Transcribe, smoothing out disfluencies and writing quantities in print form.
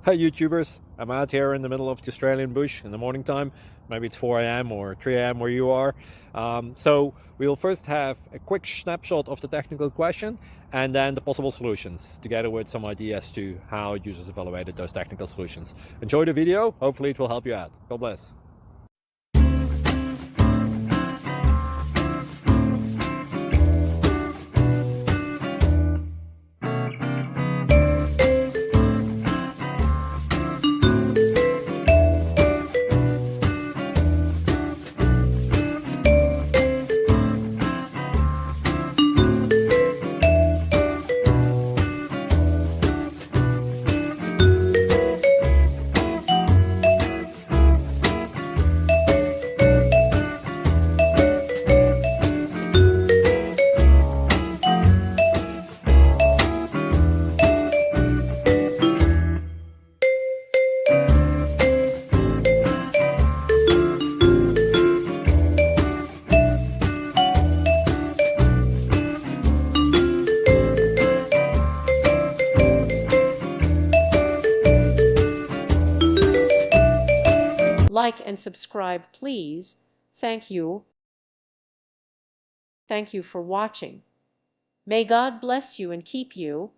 Hi YouTubers, I'm out here in the middle of the Australian bush in the morning time. Maybe it's 4 a.m. or 3 a.m. where you are. So we'll first have a quick snapshot of the technical question and then the possible solutions, together with some ideas to how users evaluated those technical solutions. Enjoy the video, hopefully it will help you out. God bless. Like and subscribe, please. Thank you. Thank you for watching. May God bless you and keep you.